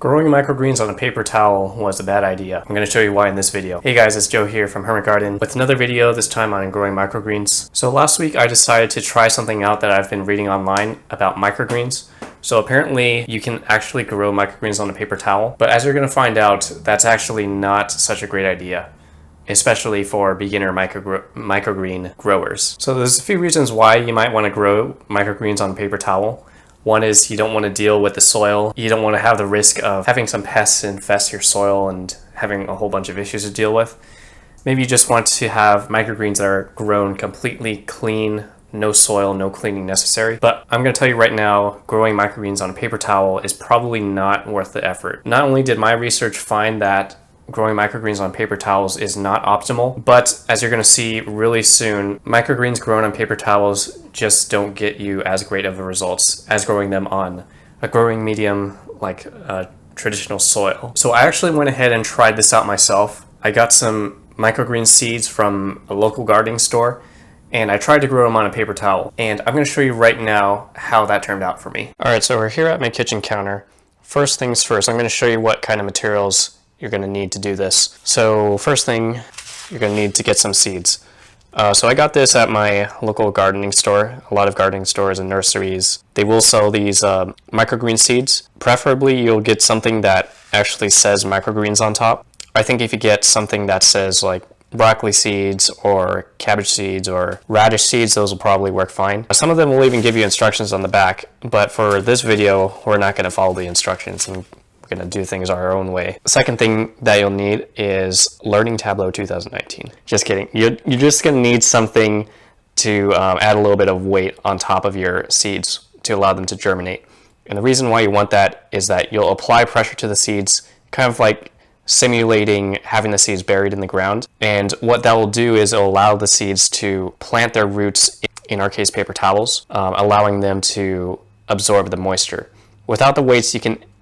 Growing microgreens on a paper towel was a bad idea. I'm going to show you why in this video. Hey guys, it's Joe here from Hermit Garden with another video, this time on growing microgreens. So last week I decided to try something out that I've been reading online about microgreens. So apparently you can actually grow microgreens on a paper towel, but as you're going to find out, that's actually not such a great idea, especially for beginner microgreen growers. So there's a few reasons why you might want to grow microgreens on a paper towel. One is you don't want to deal with the soil. You don't want to have the risk of having some pests infest your soil and having a whole bunch of issues to deal with. Maybe you just want to have microgreens that are grown completely clean, no soil, no cleaning necessary. But I'm going to tell you right now, growing microgreens on a paper towel is probably not worth the effort. Not only did my research find that growing microgreens on paper towels is not optimal, but as you're going to see really soon, microgreens grown on paper towels just don't get you as great of the results as growing them on a growing medium like traditional soil. So I actually went ahead and tried this out myself. I got some microgreen seeds from a local gardening store and I tried to grow them on a paper towel, and I'm going to show you right now how that turned out for me. Alright, so we're here at my kitchen counter. First things first, I'm going to show you what kind of materials you're going to need to do this. So first thing, you're going to need to get some seeds. So I got this at my local gardening store. A lot of gardening stores and nurseries, they will sell these microgreen seeds. Preferably you'll get something that actually says microgreens on top. I think if you get something that says like broccoli seeds or cabbage seeds or radish seeds, those will probably work fine. Some of them will even give you instructions on the back, but for this video we're not going to follow the instructions and going to do things our own way. The second thing that you'll need is Learning Tableau 2019. Just kidding. You're just going to need something to add a little bit of weight on top of your seeds to allow them to germinate. And the reason why you want that is that you'll apply pressure to the seeds, kind of like simulating having the seeds buried in the ground. And what that will do is it'll allow the seeds to plant their roots, in our case paper towels, allowing them to absorb the moisture. Without the weights,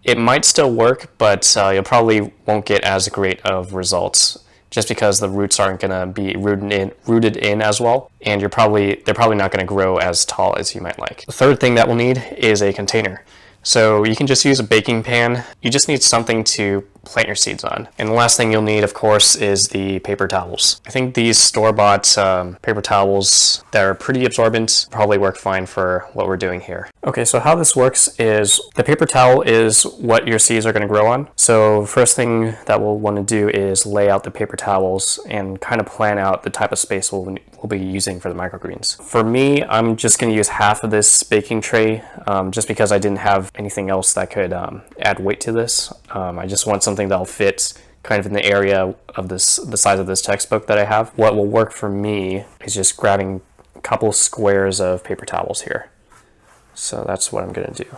it might still work, but you probably won't get as great of results just because the roots aren't going to be rooted in as well, and they're probably not going to grow as tall as you might like. The third thing that we'll need is a container. So you can just use a baking pan. You just need something to plant your seeds on. And the last thing you'll need, of course, is the paper towels. I think these store-bought paper towels that are pretty absorbent probably work fine for what we're doing here. Okay, so how this works is the paper towel is what your seeds are going to grow on. So first thing that we'll want to do is lay out the paper towels and kind of plan out the type of space we'll be using for the microgreens. For me, I'm just going to use half of this baking tray just because I didn't have anything else that could add weight to this. I just want something that'll fit kind of in the area of the size of this textbook that I have. What will work for me is just grabbing a couple squares of paper towels here. So that's what I'm going to do.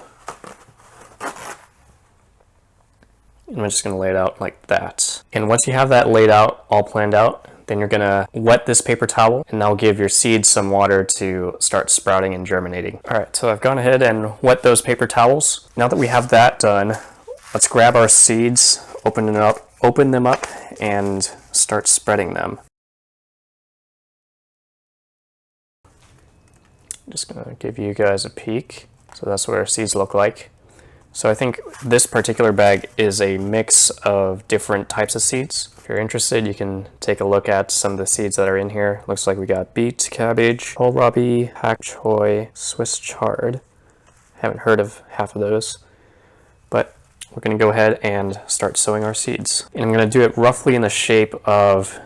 And I'm just going to lay it out like that. And once you have that laid out, all planned out, then you're going to wet this paper towel, and that'll give your seeds some water to start sprouting and germinating. All right, so I've gone ahead and wet those paper towels. Now that we have that done, let's grab our seeds, open them up, and start spreading them. I'm just going to give you guys a peek. So that's what our seeds look like. So I think this particular bag is a mix of different types of seeds. If you're interested, you can take a look at some of the seeds that are in here. Looks like we got beet, cabbage, kohlrabi, pak choi, Swiss chard. Haven't heard of half of those, but we're going to go ahead and start sowing our seeds. And I'm going to do it roughly in the shape of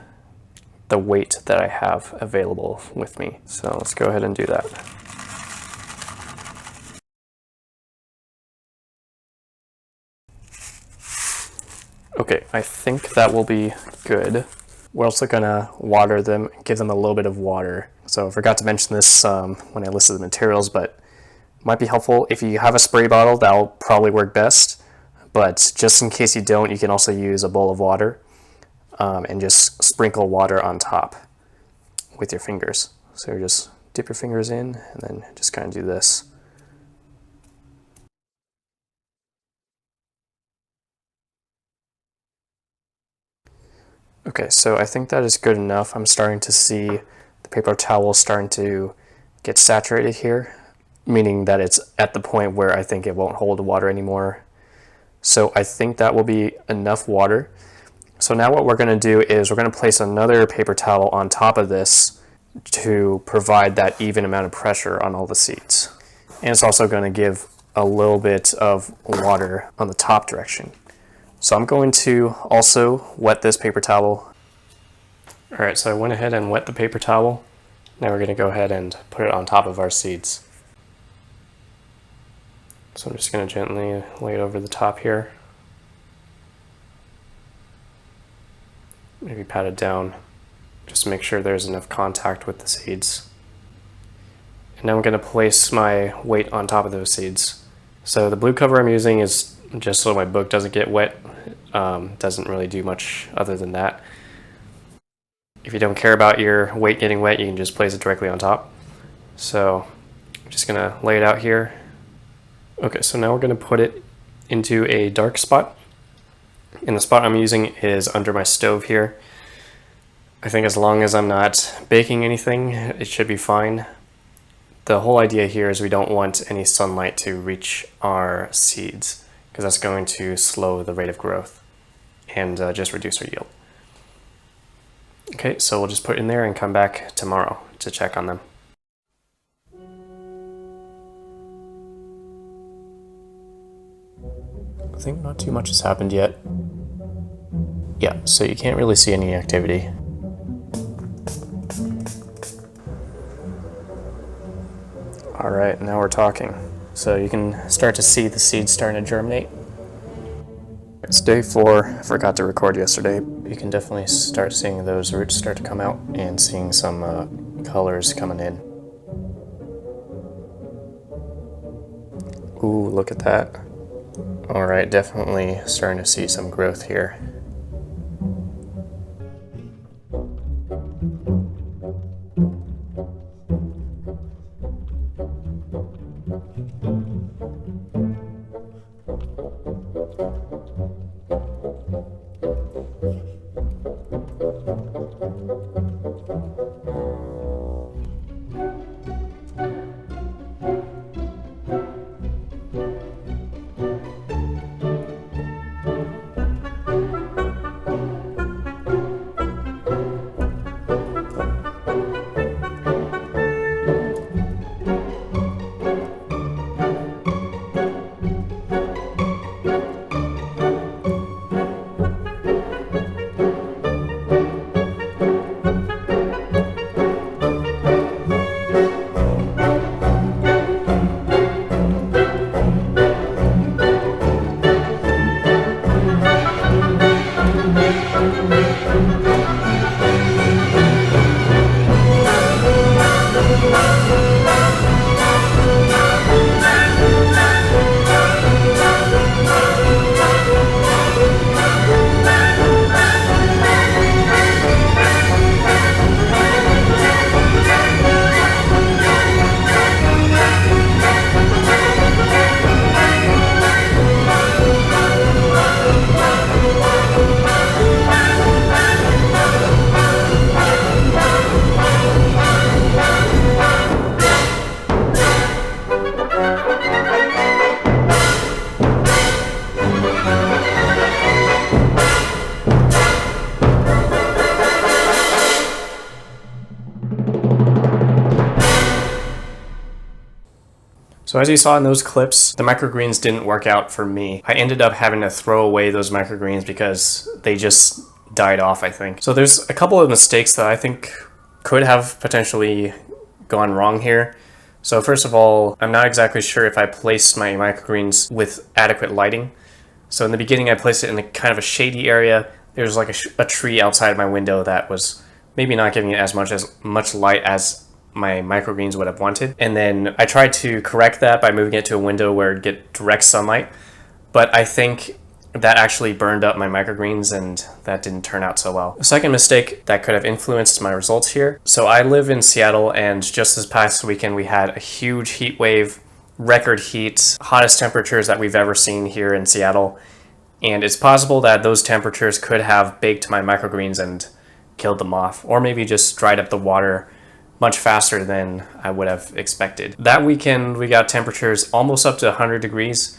the weight that I have available with me. So let's go ahead and do that. Okay, I think that will be good. We're also gonna water them, give them a little bit of water. So I forgot to mention this when I listed the materials, but it might be helpful if you have a spray bottle. That'll probably work best. But just in case you don't, you can also use a bowl of water and just sprinkle water on top with your fingers. So you just dip your fingers in and then just kind of do this. Okay, so I think that is good enough. I'm starting to see the paper towel starting to get saturated here, meaning that it's at the point where I think it won't hold water anymore. So I think that will be enough water. So now what we're going to do is we're going to place another paper towel on top of this to provide that even amount of pressure on all the seeds. And it's also going to give a little bit of water on the top direction. So I'm going to also wet this paper towel. All right, so I went ahead and wet the paper towel. Now we're going to go ahead and put it on top of our seeds. So I'm just going to gently lay it over the top here. Maybe pat it down, just to make sure there's enough contact with the seeds. And now I'm going to place my weight on top of those seeds. So the blue cover I'm using is just so my book doesn't get wet. Doesn't really do much other than that. If you don't care about your weight getting wet, you can just place it directly on top. So I'm just going to lay it out here. Okay, so now we're going to put it into a dark spot. And the spot I'm using is under my stove here. I think as long as I'm not baking anything, it should be fine. The whole idea here is we don't want any sunlight to reach our seeds, because that's going to slow the rate of growth and just reduce our yield. Okay, so we'll just put it in there and come back tomorrow to check on them. I think not too much has happened yet. Yeah, so you can't really see any activity. All right, now we're talking. So you can start to see the seeds starting to germinate. It's day 4. I forgot to record yesterday. You can definitely start seeing those roots start to come out and seeing some colors coming in. Ooh, look at that. All right, definitely starting to see some growth here. So as you saw in those clips, the microgreens didn't work out for me. I ended up having to throw away those microgreens because they just died off, I think. So there's a couple of mistakes that I think could have potentially gone wrong here. So first of all, I'm not exactly sure if I placed my microgreens with adequate lighting. So in the beginning, I placed it in a kind of a shady area. There's like a tree outside my window that was maybe not giving it as much light as my microgreens would have wanted. And then I tried to correct that by moving it to a window where it'd get direct sunlight. But I think that actually burned up my microgreens and that didn't turn out so well. The second mistake that could have influenced my results here. So I live in Seattle, and just this past weekend we had a huge heat wave, record heat, hottest temperatures that we've ever seen here in Seattle. And it's possible that those temperatures could have baked my microgreens and killed them off, or maybe just dried up the water much faster than I would have expected. That weekend we got temperatures almost up to 100 degrees,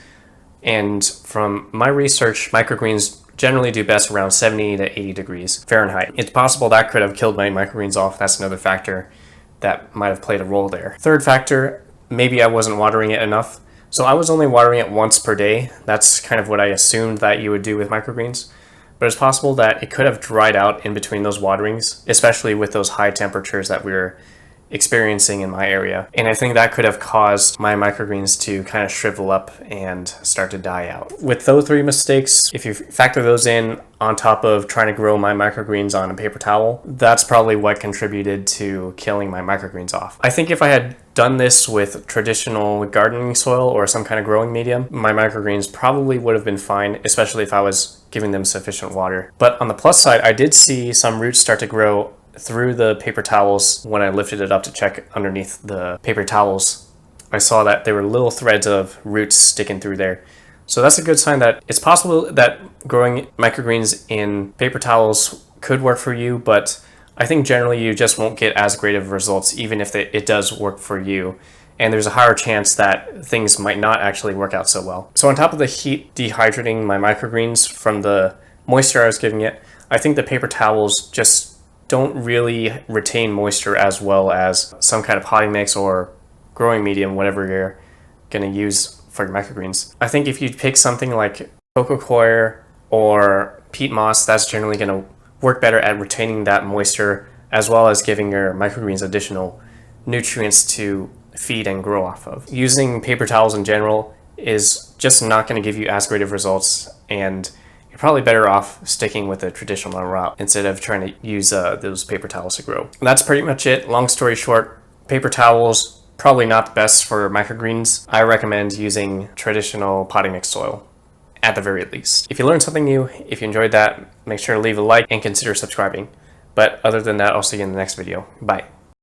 And from my research, microgreens generally do best around 70 to 80 degrees Fahrenheit. It's possible that could have killed my microgreens off. That's another factor that might have played a role there. Third factor, maybe I wasn't watering it enough. So I was only watering it once per day. That's kind of what I assumed that you would do with microgreens. But it's possible that it could have dried out in between those waterings, especially with those high temperatures that we were experiencing in my area. And I think that could have caused my microgreens to kind of shrivel up and start to die out. With those three mistakes, if you factor those in on top of trying to grow my microgreens on a paper towel, that's probably what contributed to killing my microgreens off. I think if I had done this with traditional gardening soil or some kind of growing medium, my microgreens probably would have been fine, especially if I was giving them sufficient water. But on the plus side, I did see some roots start to grow through the paper towels. When I lifted it up to check underneath the paper towels, I saw that there were little threads of roots sticking through there. So that's a good sign that it's possible that growing microgreens in paper towels could work for you, but I think generally you just won't get as great of results even if it does work for you. And there's a higher chance that things might not actually work out so well. So on top of the heat dehydrating my microgreens from the moisture I was giving it, I think the paper towels just don't really retain moisture as well as some kind of potting mix or growing medium, whatever you're going to use for your microgreens. I think if you pick something like coco coir or peat moss, that's generally going to work better at retaining that moisture as well as giving your microgreens additional nutrients to feed and grow off of. Using paper towels in general is just not going to give you as great of results, and you're probably better off sticking with a traditional route instead of trying to use those paper towels to grow. And that's pretty much it. Long story short, paper towels, probably not the best for microgreens. I recommend using traditional potting mix soil at the very least. If you learned something new, if you enjoyed that, make sure to leave a like and consider subscribing. But other than that, I'll see you in the next video. Bye.